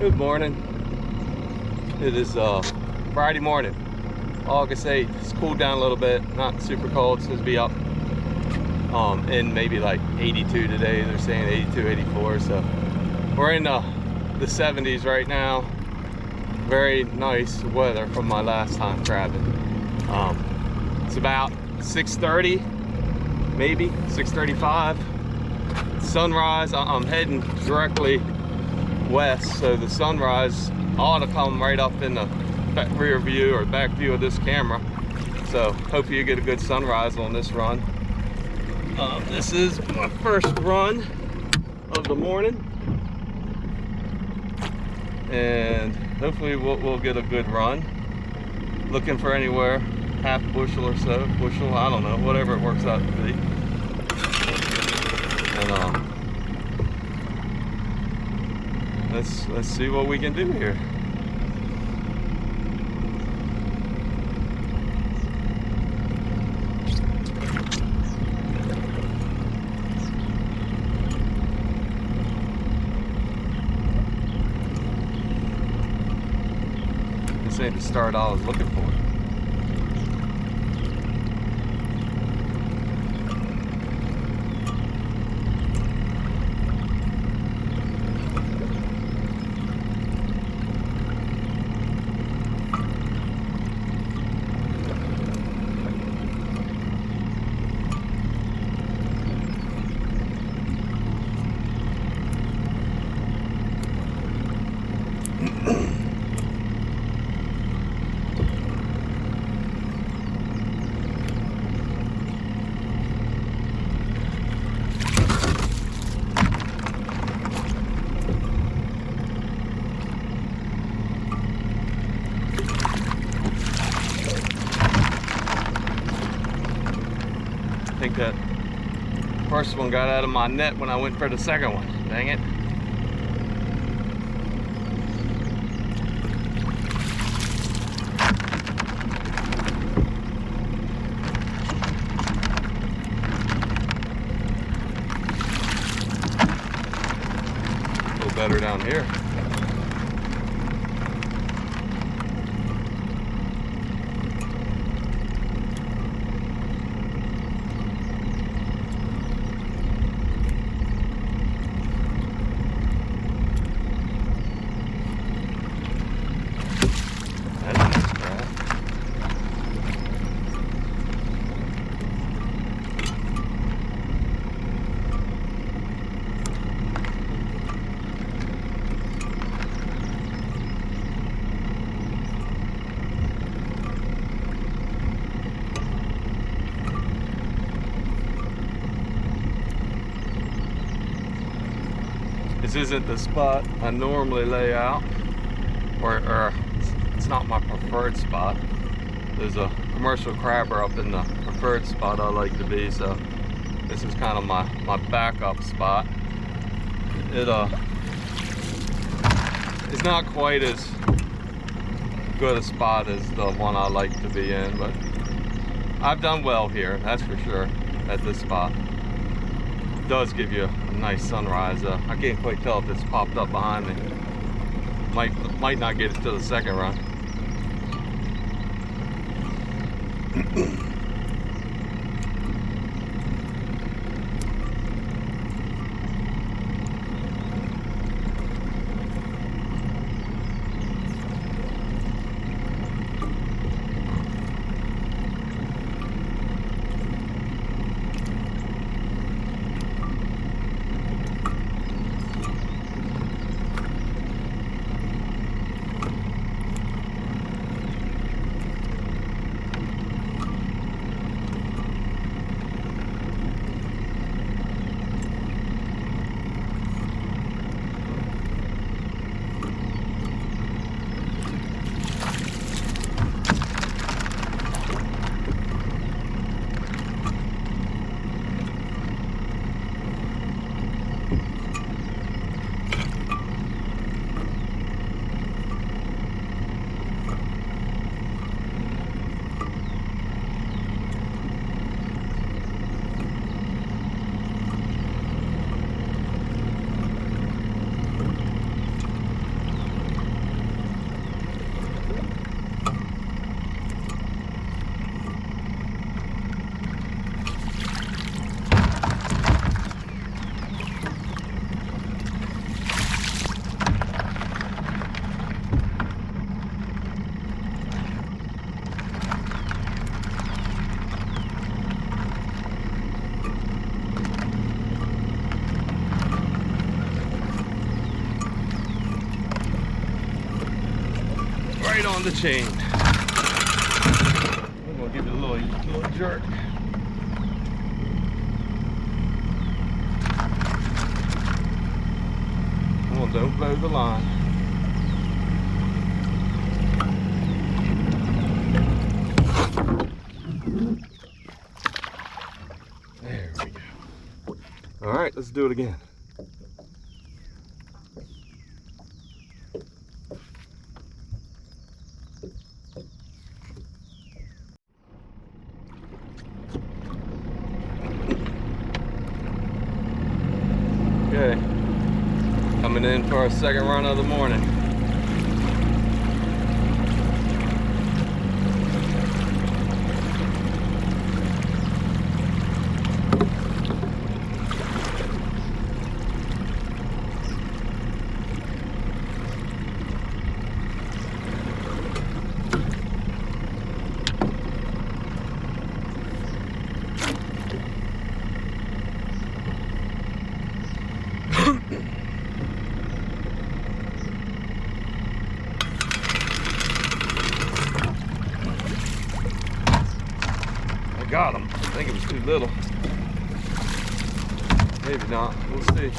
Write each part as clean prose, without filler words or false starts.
Good morning. It is Friday morning, August 8th. It's cooled down a little bit, not super cold. It's supposed to be up in maybe like 82 today. They're saying 82, 84. So we're in the 70s right now. Very nice weather from my last time crabbing. It's about 6:30, maybe 6:35. Sunrise. I'm heading directly west, so the sunrise ought to come right up in the back rear view or back view of this camera. So hopefully you get a good sunrise on this run. This is my first run of the morning, and hopefully we'll get a good run. Looking for anywhere half bushel or so, bushel, I don't know, whatever it works out to be. And let's see what we can do here. This ain't the start I was looking for. I think that first one got out of my net when I went for the second one. Dang it. A little better down here. This isn't the spot I normally lay out, or it's not my preferred spot. There's a commercial crabber up in the preferred spot I like to be, so this is kind of my backup spot. It's not quite as good a spot as the one I like to be in, but I've done well here, that's for sure, at this spot. It does give you a nice sunrise. I can't quite tell if it's popped up behind me. Might not get it to the second run. on the chain. I'm gonna give it a little jerk. Oh, don't blow the line. There we go. All right, let's do it again. Okay, coming in for our second run of the morning. Got him. I think it was too little. Maybe not. We'll see.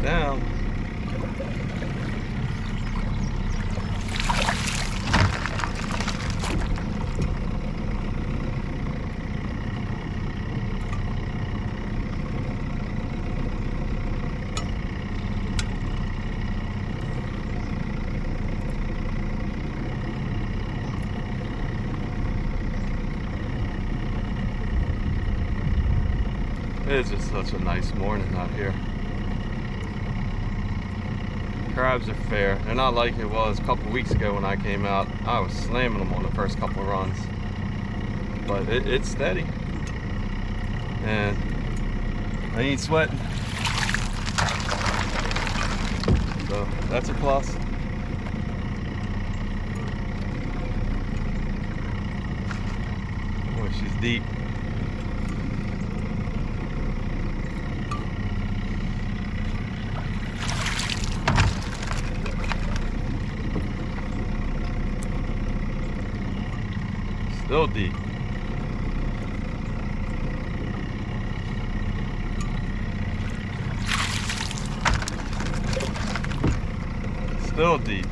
Down. It's just such a nice morning out here. Crabs are fair. They're not like it was a couple weeks ago when I came out. I was slamming them on the first couple of runs. But it's steady. And I ain't sweating. So that's a plus. Boy, she's deep. Still deep. Still deep.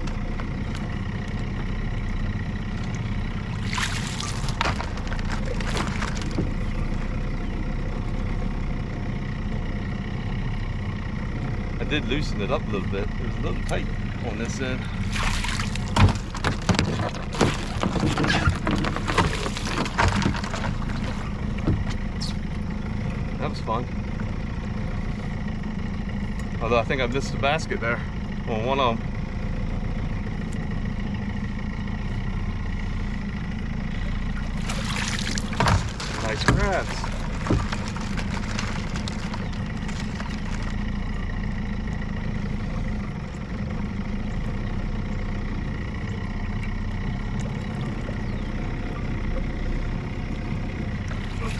I did loosen it up a little bit. It was a little tight on this end. That was fun. Although I think I missed the basket there on one of them. Nice crabs.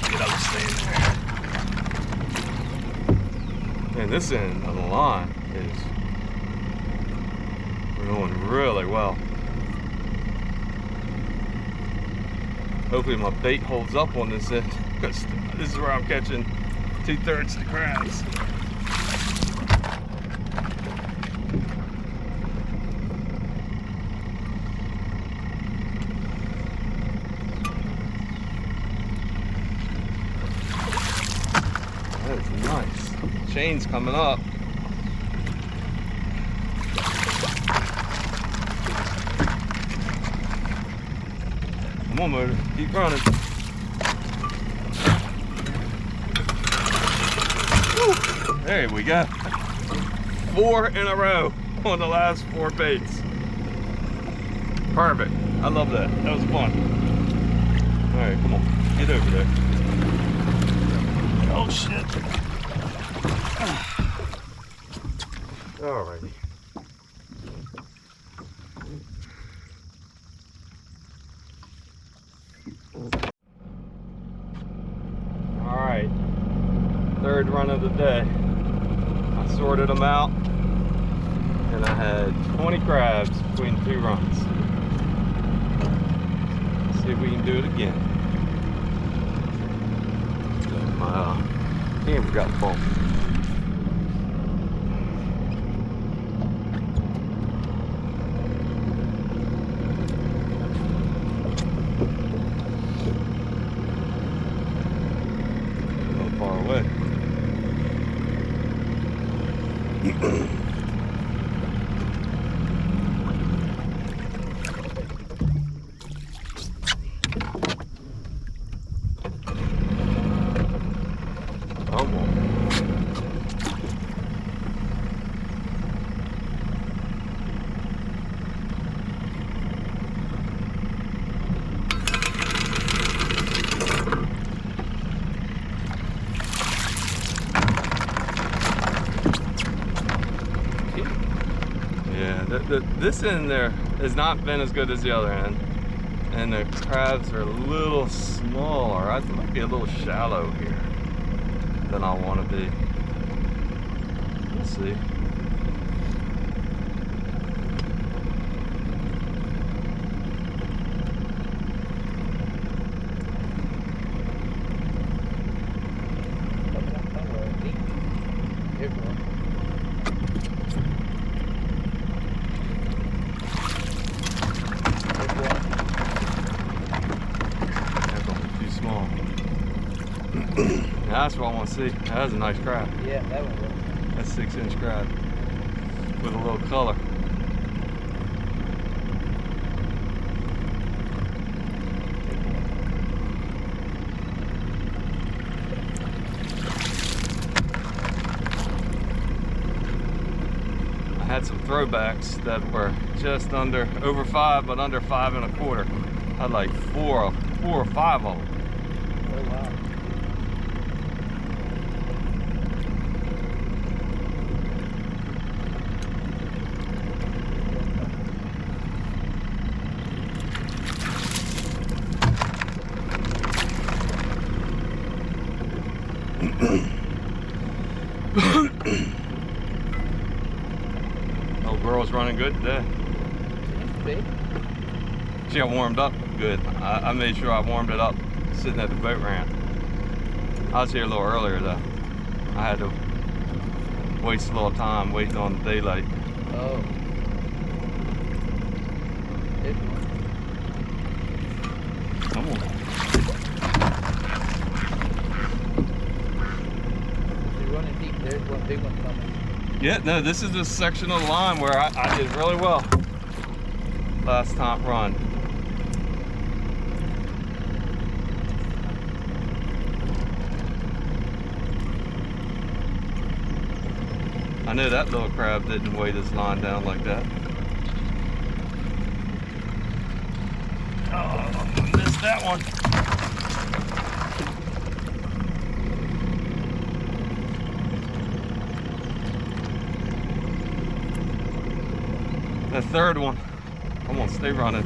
Get up, stay in there. And this end of the line is going really well. Hopefully my bait holds up on this end, because this is where I'm catching 2/3 the crabs. That is nice. Chain's coming up. Come on, motor. Keep running. Woo. There we go. 4 in a row on the last 4 baits. Perfect. I love that. That was fun. All right, come on. Get over there. Oh, shit. All righty. All right, 3rd run of the day. I sorted them out and I had 20 crabs between 2 runs. Let's see if we can do it again. My camera got bumped. Far away. Come on. Yeah, this end there has not been as good as the other end, and the crabs are a little smaller. I might be a little shallow here than I want to be. We'll see. That's what I want to see. That was a nice crab. Yeah, that one was. That's 6-inch crab with a little color. I had some throwbacks that were just over 5, but under 5 1/4. I had like 4 or 5 of them. Oh, wow. Old girl's running good today. She got warmed up good. I made sure I warmed it up sitting at the boat ramp. I was here a little earlier though. I had to waste a little time waiting on the daylight. Oh. Come on. You're running deep. There's one big one coming. Yeah, no, this is the section of the line where I did really well last time run. I know that little crab didn't weigh this line down like that. Oh, I missed that one. The third one. Come on, stay running.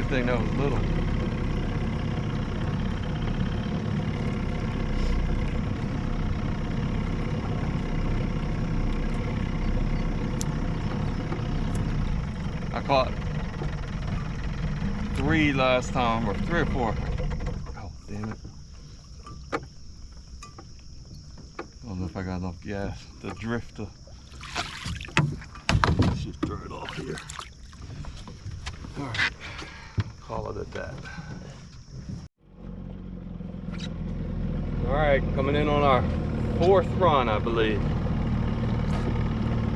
Thing that was little. I caught 3 last time, or 3 or 4. Oh, damn it. I don't know if I got enough gas to drift to. Let's just throw it off here. All right. Call it at that. All right, coming in on our 4th run, I believe.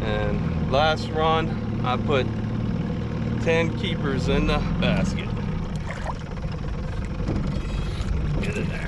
And last run, I put 10 keepers in the basket. Get in there.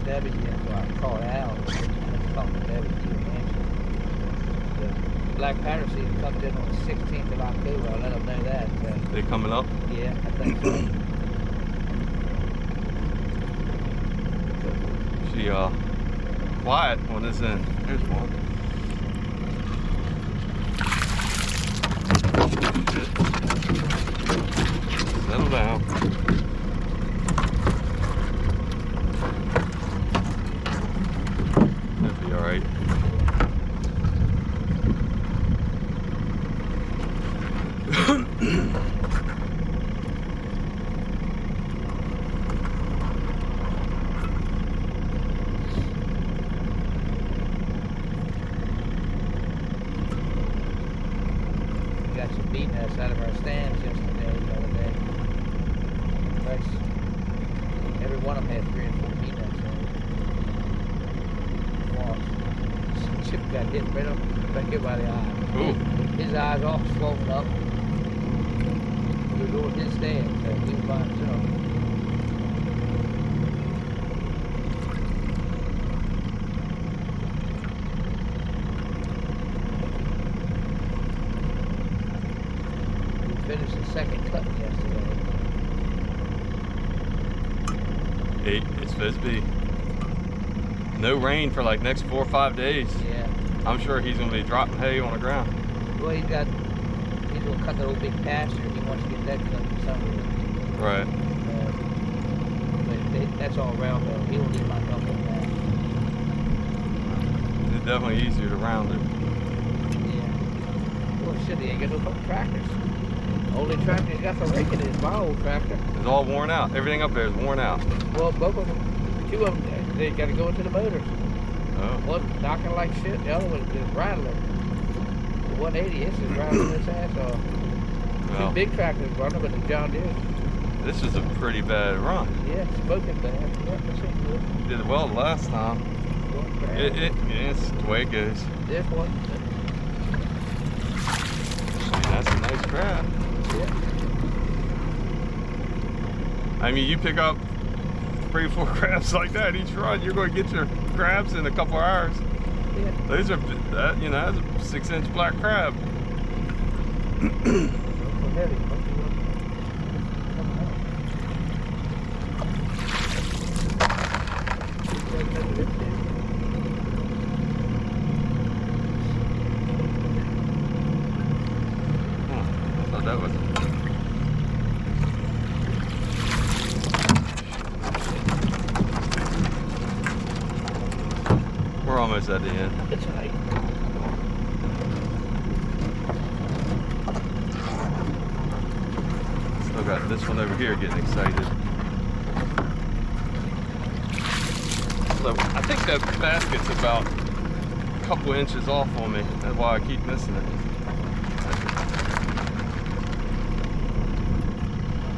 Debbie yet, so I called Al. I talked to Debbie. The black powder season comes in on the 16th of October. I'll let them know that. They coming up? Yeah, I think so. She quiet on this end. Here's one. Settle down. That'll be all right. Got some beating us out of our stands yesterday, the other day. Nice. Every one of them had 3 or 4 beat nuts in it. Wow. Chip got hit right here by the eye. Ooh. His eyes all swollen up. He was over his stand, he was by himself. finished the second cut yesterday. It's supposed to be no rain for like next 4 or 5 days. Yeah. I'm sure he's gonna be dropping hay on the ground. Well, he's gonna cut that old big pasture. He wants to get that cut in summer. Right. But that's all round though. He don't need my help on that. It's definitely easier to round it. Yeah. Well, shit, he ain't got no fucking tractors. Only tractor he's got for raking is my old tractor. It's all worn out. Everything up there is worn out. Well, both of them, 2 of them, they got to go into the motors. Oh. One knocking like shit, the other one is rattling. The 180, it's just rattling its ass off. Well, 2 big tractors running with the John Deere. this is a pretty bad run. Yeah, smoking bad. Yeah, this ain't good. You did it well the last time. It's the way it goes. This one. I mean, that's a nice crab. Yeah. I mean, you pick up 3 or 4 crabs like that each run, you're going to get your crabs in a couple hours. Yeah. Those are, that's a 6-inch black crab. Heavy. I thought that was. We're almost at the end. It's right. Still got this one over here getting excited. So I think that basket's about a couple inches off on me. That's why I keep missing it.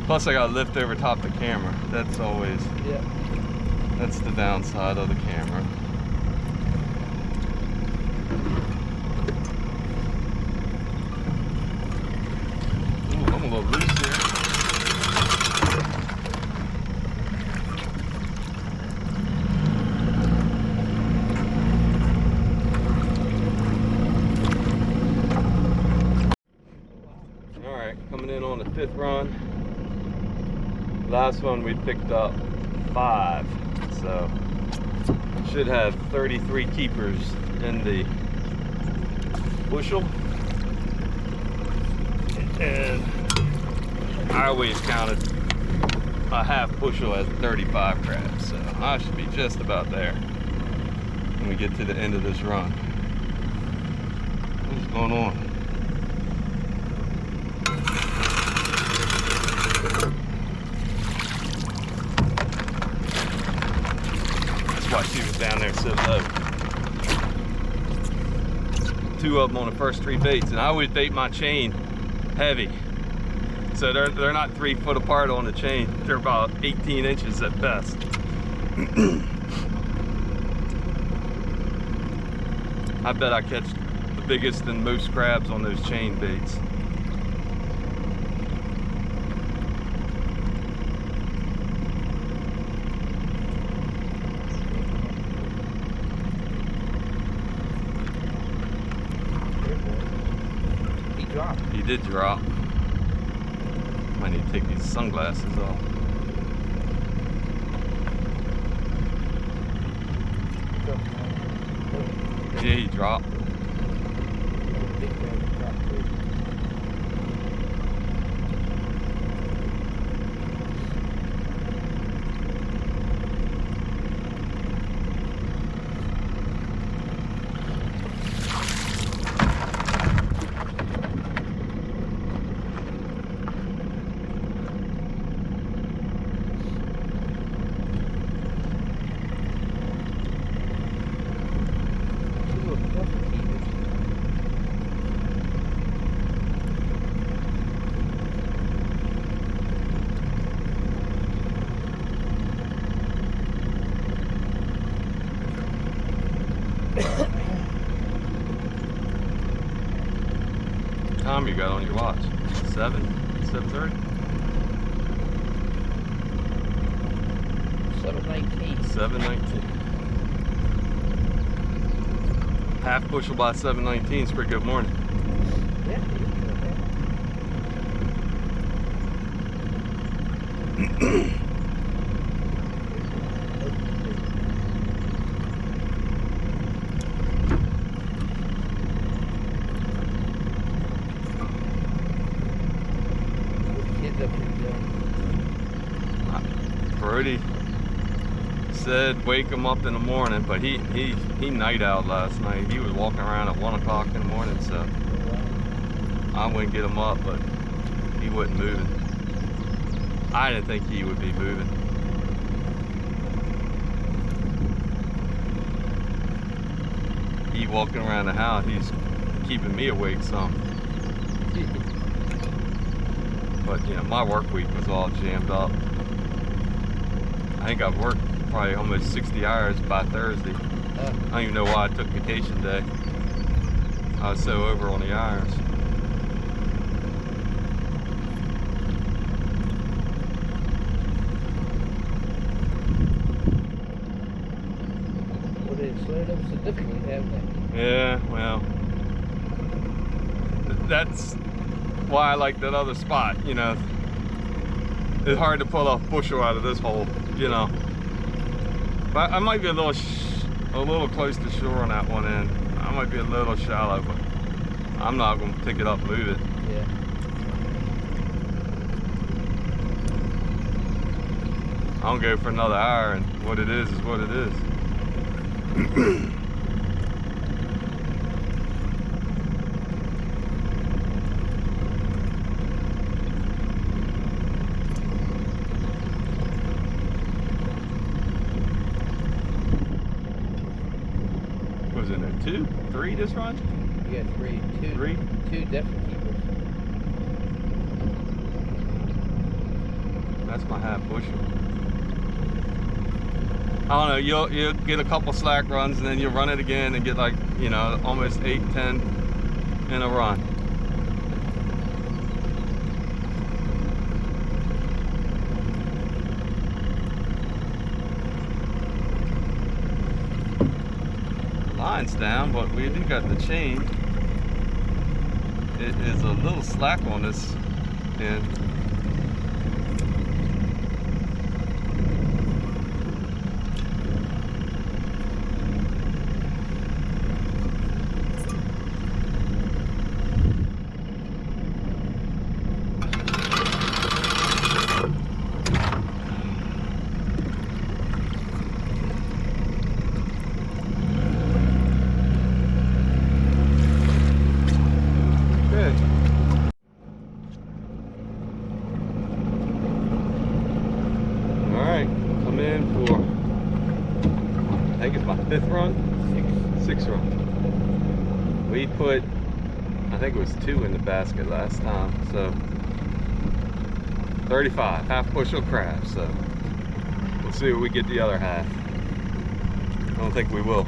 Plus I got to lift over top the camera. That's always, Yeah. that's the downside of the camera. Ooh, I'm a little loose here. Alright, coming in on the 5th run. Last one we picked up 5, so should have 33 keepers in the bushel. And I always counted a half bushel as 35 crabs, so I should be just about there when we get to the end of this run. What's going on? That's why she was down there so low. 2 of them on the first 3 baits, and I always bait my chain heavy, so they're not 3 foot apart on the chain. They're about 18 inches at best. I bet I catch the biggest and most crabs on those chain baits. He dropped. He did drop. Might need to take these sunglasses off. Yeah, he dropped. Big crab dropped too. Time you got on your watch? 7:30? 7:19. 7:19. Half bushel by 7:19 is pretty good morning. Yeah. Kids up here doing? Brody said wake him up in the morning, but he night out last night. He was walking around at 1 o'clock in the morning, so I wouldn't get him up, but he wasn't moving. I didn't think he would be moving. He walking around the house, he's keeping me awake some. But you know, my work week was all jammed up. I think I've worked probably almost 60 hours by Thursday. I don't even know why I took vacation day. I was so over on the hours. Well, they slowed up significantly, haven't they? Yeah, well, that's why I like that other spot, you know. It's hard to pull a bushel out of this hole, you know. But I might be a little close to shore on that one end. I might be a little shallow, but I'm not going to pick it up and move it. Yeah. I'll go for another hour, and what it is what it is. Was it a 2, 3 this run? You got three, two definite keepers. That's my half bushel. I don't know, you'll get a couple slack runs and then you'll run it again and get like, you know, almost 8, 10 in a run. Line's down, but we do got the chain. It is a little slack on this end. I think it's my 5th run? 6th run. We put, I think it was 2 in the basket last time, so 35, half bushel crabs, so we'll see what we get the other half. I don't think we will.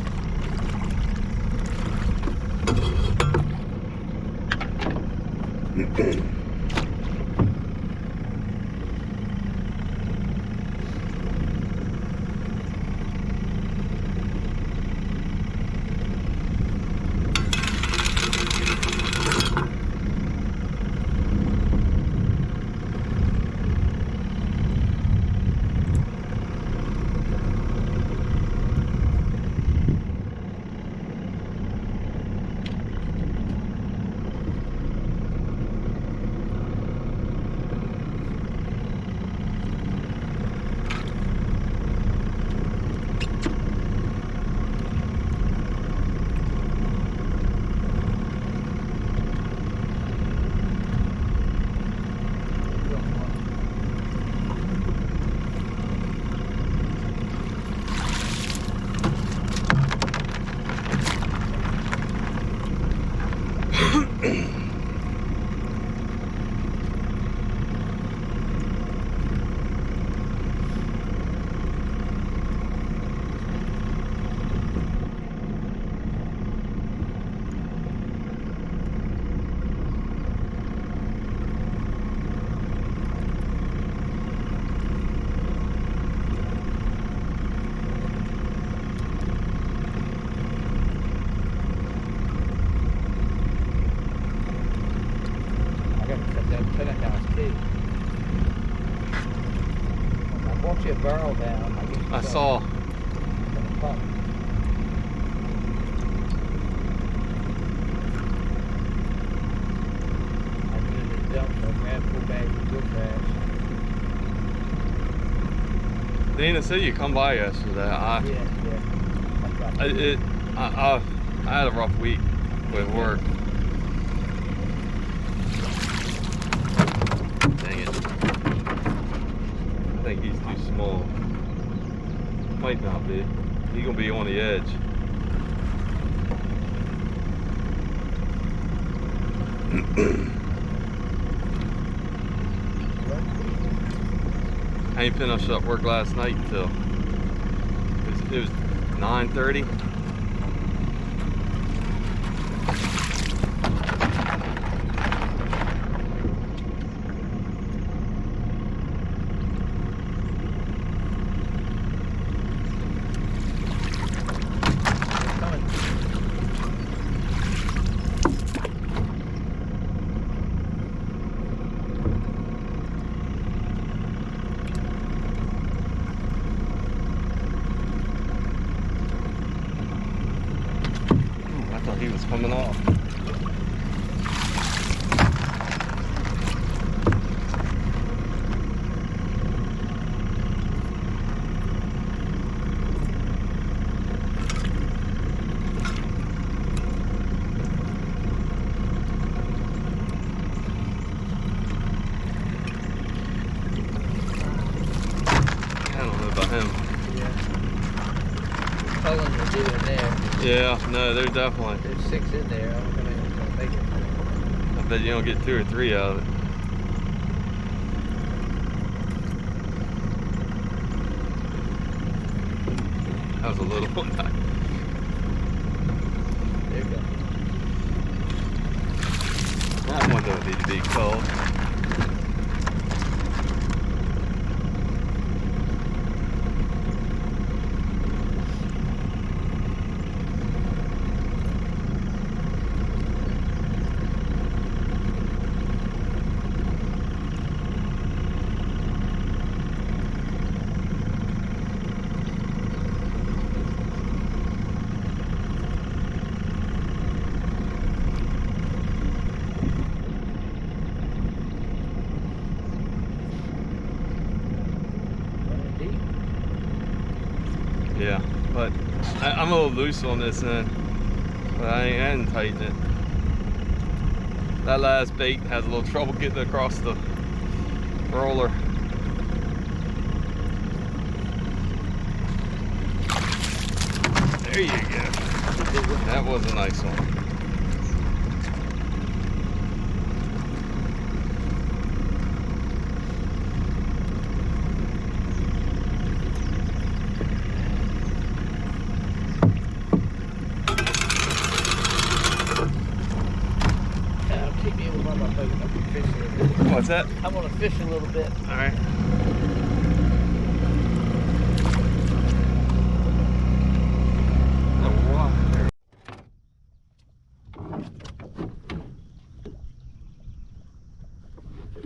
brought you a barrel down. I saw. Pump. I needed to dump a handful bag of good trash. Dana said you come by yesterday. Yeah. I had a rough week with work. Dang it. I think he's too small. Might not be. He's gonna be on the edge. I ain't finished up work last night until it was 9:30. He was coming off. I don't know about him. Cullen will do in there. Yeah, no, there's definitely. There's 6 in there. I'm gonna make it. I bet you don't get 2 or 3 out of it. That was a little one. There you go. That one don't need to be cold. Yeah, but I'm a little loose on this end, but I ain't tighten it. That last bait has a little trouble getting across the roller. There you go. That was a nice one. What's that? I want to fish a little bit. All right.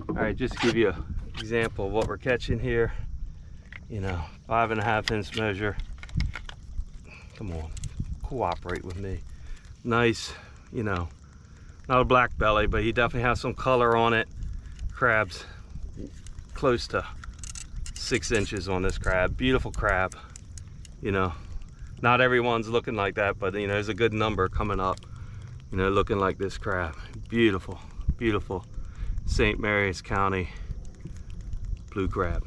All right, just to give you an example of what we're catching here. You know, 5.5 inch measure. Come on, cooperate with me. Nice, you know, not a black belly, but he definitely has some color on it. Crab's close to 6 inches on this crab. Beautiful crab. You know, not everyone's looking like that, but you know, there's a good number coming up, you know, looking like this crab. Beautiful, beautiful St. Mary's County blue crab.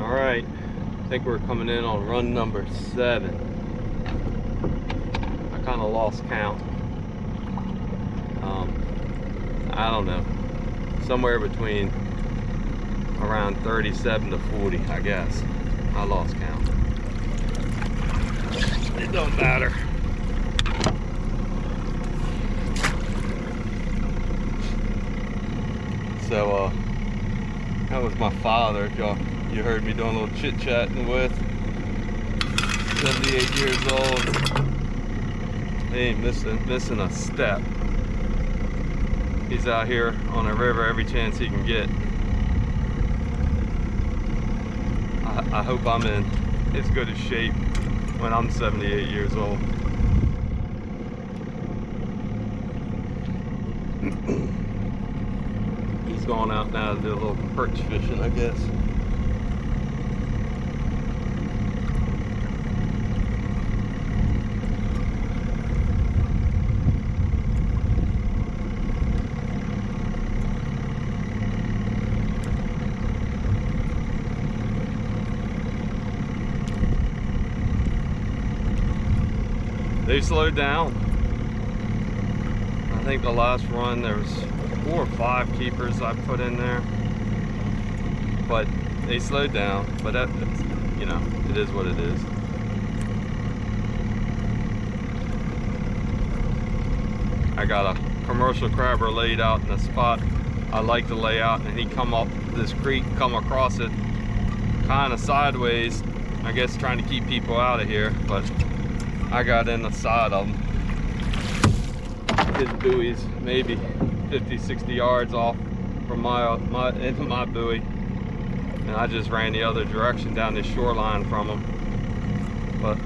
All right, I think we're coming in on run number 7. I kind of lost count. I don't know, somewhere between around 37 to 40, I guess. I lost count. It don't matter. So that was my father, if you heard me doing a little chit-chatting with. 78 years old. He ain't missing a step. He's out here on the river every chance he can get. I hope I'm in as good a shape when I'm 78 years old. He's going out now to do a little perch fishing, I guess. They slowed down. I think the last run there was 4 or 5 keepers I put in there, but they slowed down. But that's, you know, it is what it is. I got a commercial crabber laid out in a spot I like to lay out, and he come up this creek, come across it kind of sideways, I guess trying to keep people out of here, but I got in the side of him. His buoy's maybe 50, 60 yards off from into my buoy, and I just ran the other direction down the shoreline from him. But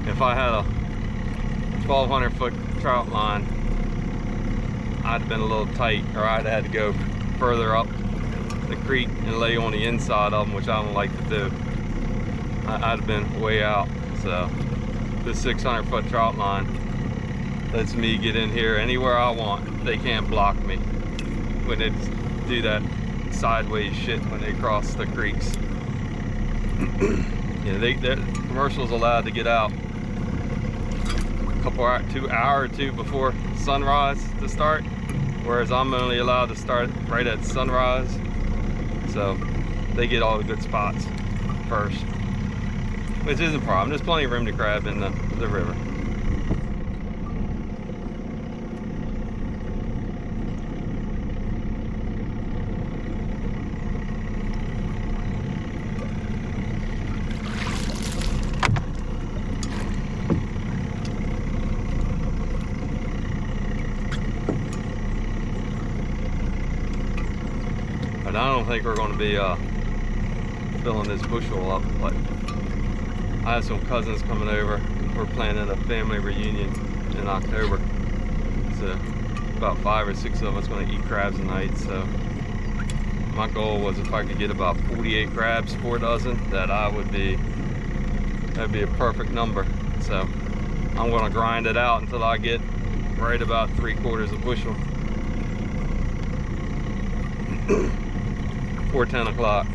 if I had a 1,200 foot trout line, I'd have been a little tight, or I'd have had to go further up the creek and lay on the inside of them, which I don't like to do. I'd have been way out. So this 600 foot trout line lets me get in here anywhere I want. They can't block me when they do that sideways shit when they cross the creeks. You know, the commercial's allowed to get out a couple hours, 2 hours or 2 before sunrise to start, whereas I'm only allowed to start right at sunrise. So they get all the good spots first, which isn't a problem. There's plenty of room to crab in the river. But I don't think we're going to be filling this bushel up. But I have some cousins coming over. We're planning a family reunion in October. So about 5 or 6 of us going to eat crabs tonight. So my goal was if I could get about 48 crabs, 4 dozen, that'd be a perfect number. So I'm going to grind it out until I get right about 3/4 of bushel. Before 10 o'clock.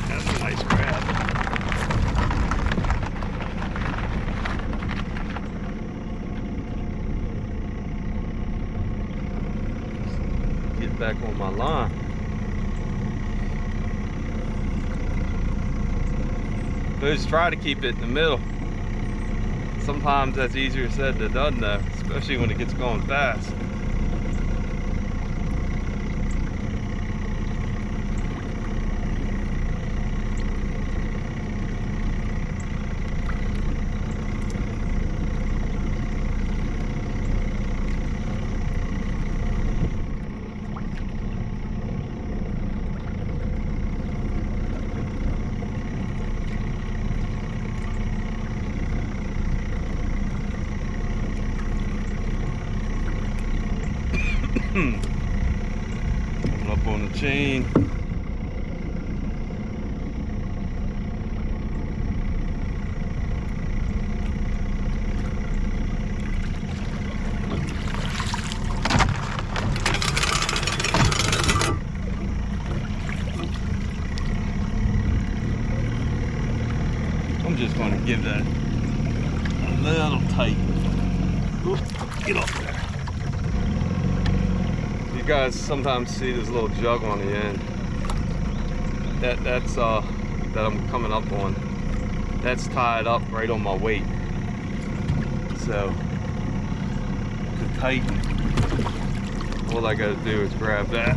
That's a nice crab. Get back on my line. But just try to keep it in the middle. Sometimes that's easier said than done though, especially when it gets going fast. Coming up on the chain. I'm just going to give that a little tight. Oop, get up there. You guys sometimes see this little jug on the end. That's that I'm coming up on. That's tied up right on my weight. So to tighten, all I gotta do is grab that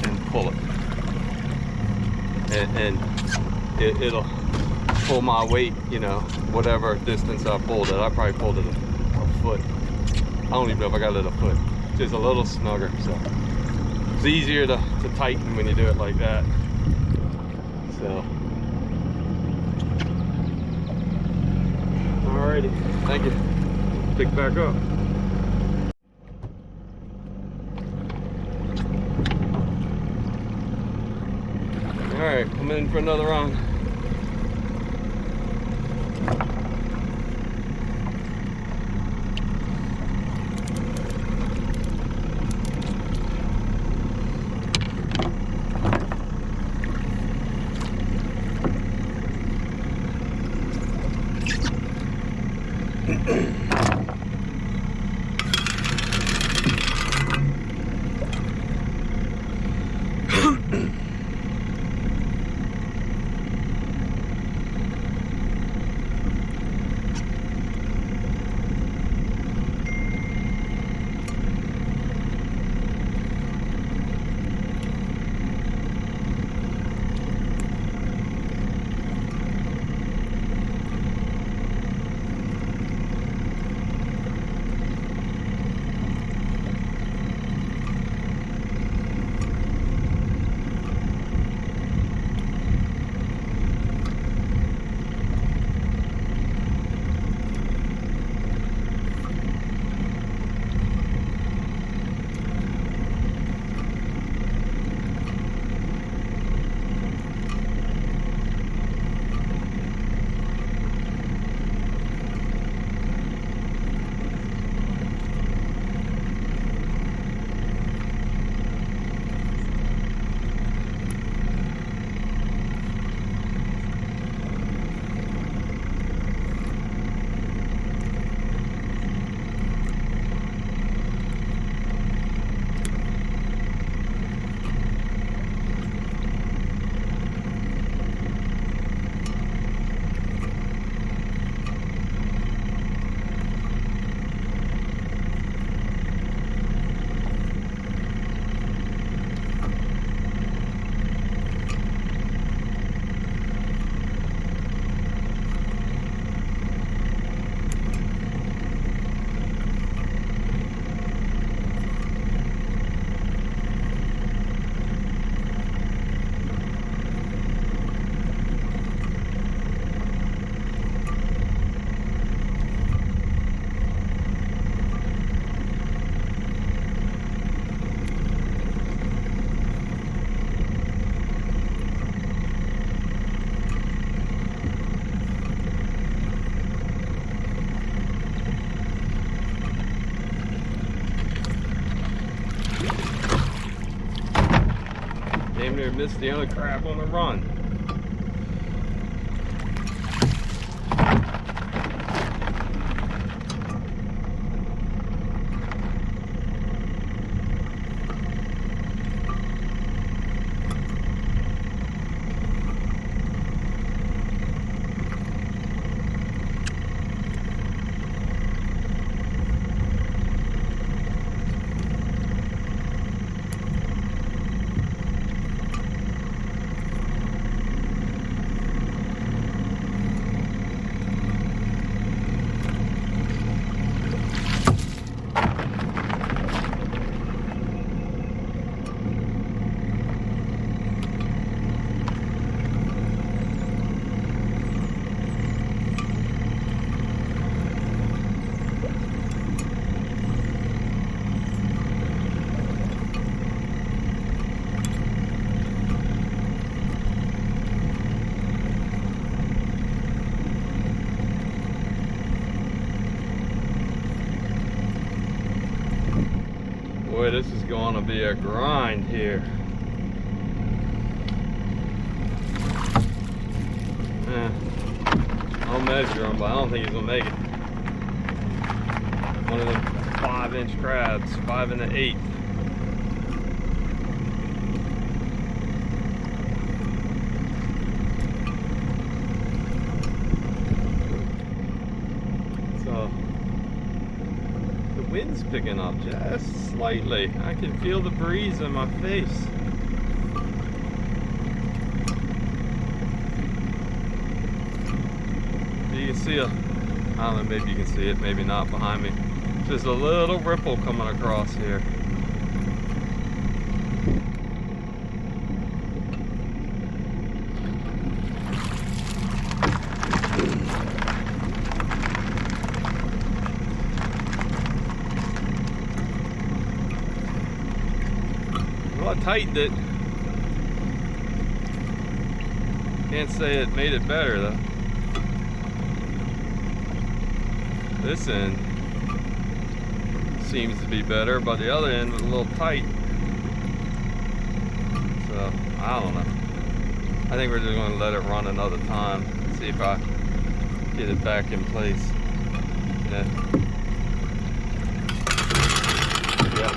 and pull it. And it'll pull my weight, you know, whatever distance I pulled it. I probably pulled it a foot. I don't even know if I got it a foot. Just a little snugger, so it's easier to tighten when you do it like that. So, alrighty, thank you. Pick back up. Alright, coming in for another run. Damn near missed the other crap on the run. Boy, this is going to be a grind here. Almost. measure him, but I don't think he's gonna make it. One of them 5-inch crabs, 5 1/8. So the wind's picking up just slightly. I can feel the breeze in my face. You can see I don't know, maybe you can see it, maybe not behind me. Just a little ripple coming across here. Well, I tightened it. Can't say it made it better though. This end seems to be better, but the other end was a little tight. So, I don't know. I think we're just going to let it run another time. See if I get it back in place. Yeah,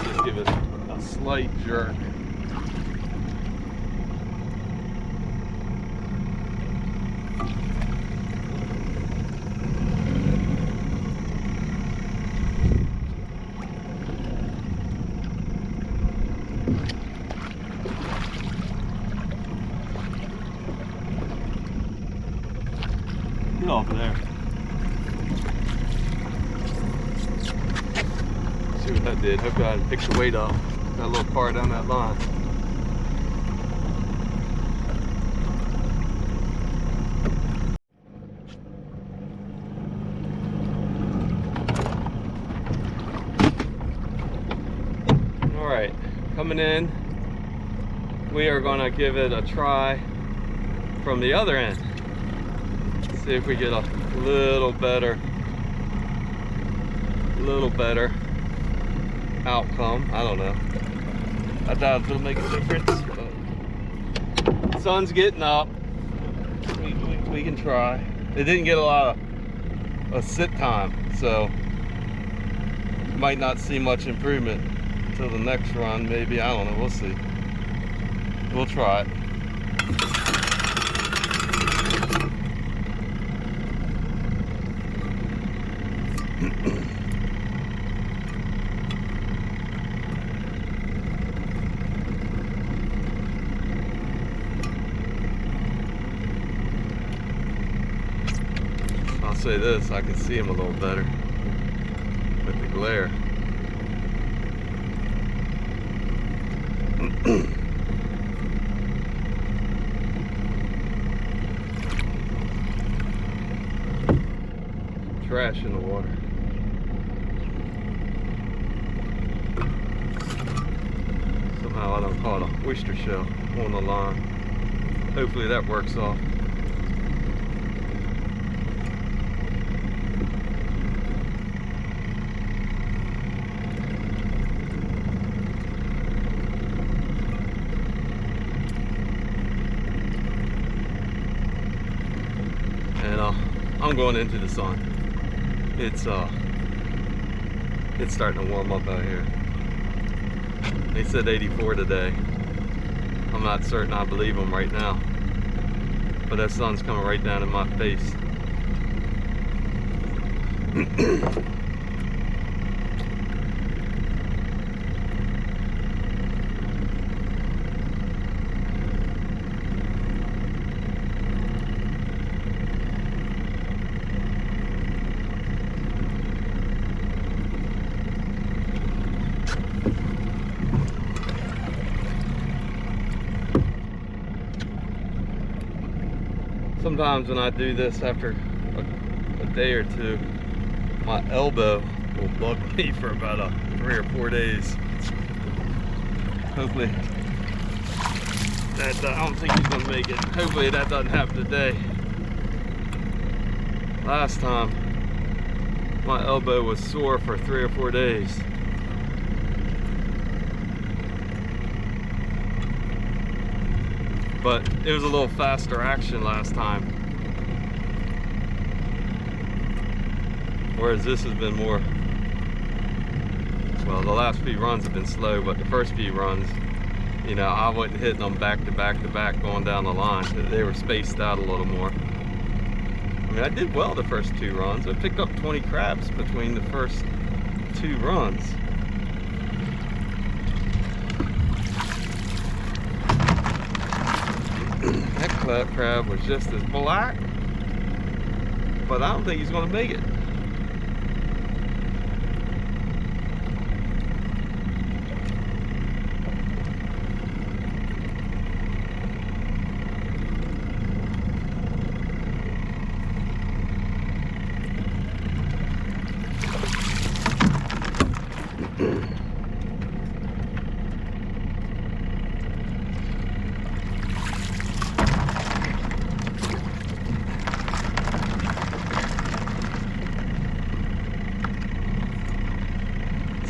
just give it a slight jerk. Get off of there. See what that did. Hopefully I picked the weight up. Got a little far down that line. Alright, coming in. We are going to give it a try from the other end. See if we get a little better outcome. I don't know. I doubt it'll make a difference, but the sun's getting up. We can try. It didn't get a lot of sit time, so might not see much improvement until the next run. Maybe, I don't know. We'll see. We'll try it. I'll say this, I can see him a little better with the glare. Trash in the water. Somehow I don't caught an oyster shell on the line. Hopefully that works off. And I'm going into the sun. It's starting to warm up out here. They said 84 today. I'm not certain I believe them right now, but that sun's coming right down in my face. Sometimes when I do this after a day or two, my elbow will bug me for about 3 or 4 days. Hopefully that, I don't think he's gonna make it. Hopefully that doesn't happen today. Last time my elbow was sore for 3 or 4 days. But it was a little faster action last time. Whereas this has been more, well, the last few runs have been slow, but the first few runs, you know, I wasn't hitting them back to back to back going down the line. They were spaced out a little more. I mean, I did well the first 2 runs. I picked up 20 crabs between the first 2 runs. That crab was just as black, but I don't think he's going to make it.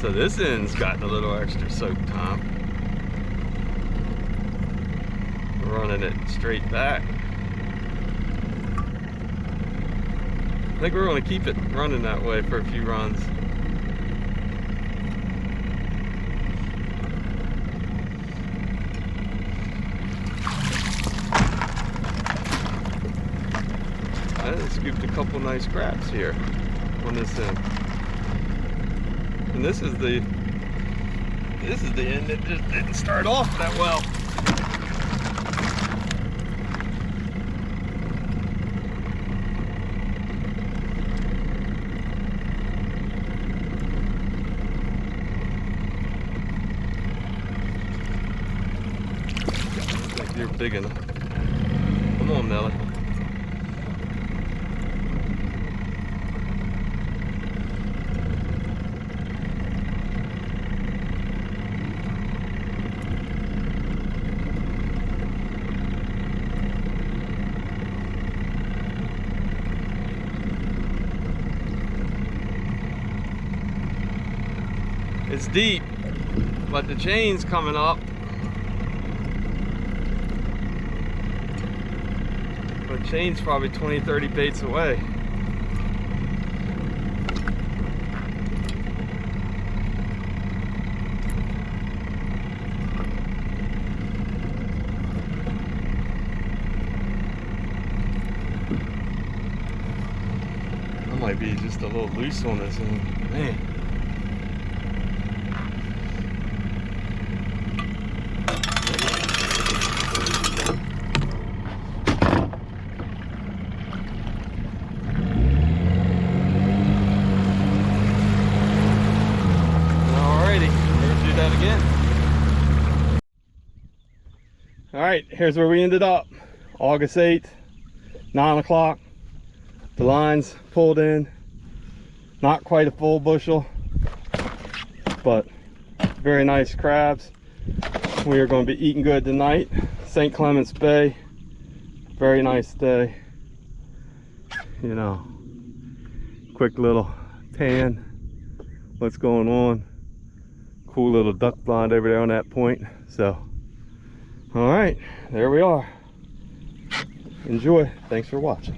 So this end's gotten a little extra soak time. We're running it straight back. I think we're going to keep it running that way for a few runs. I scooped a couple nice crabs here on this end. And this is the end that just didn't start off that well. Looks like you're big enough. Come on, Nelly. It's deep, but the chain's coming up. The chain's probably 20-30 baits away. I might be just a little loose on this end, man. All right, here's where we ended up. August 8th, 9 o'clock. The line's pulled in. Not quite a full bushel, but very nice crabs. We are going to be eating good tonight. St. Clements Bay. Very nice day. You know, quick little tan. What's going on? Cool little duck blind over there on that point. So, all right, there we are. Enjoy. Thanks for watching.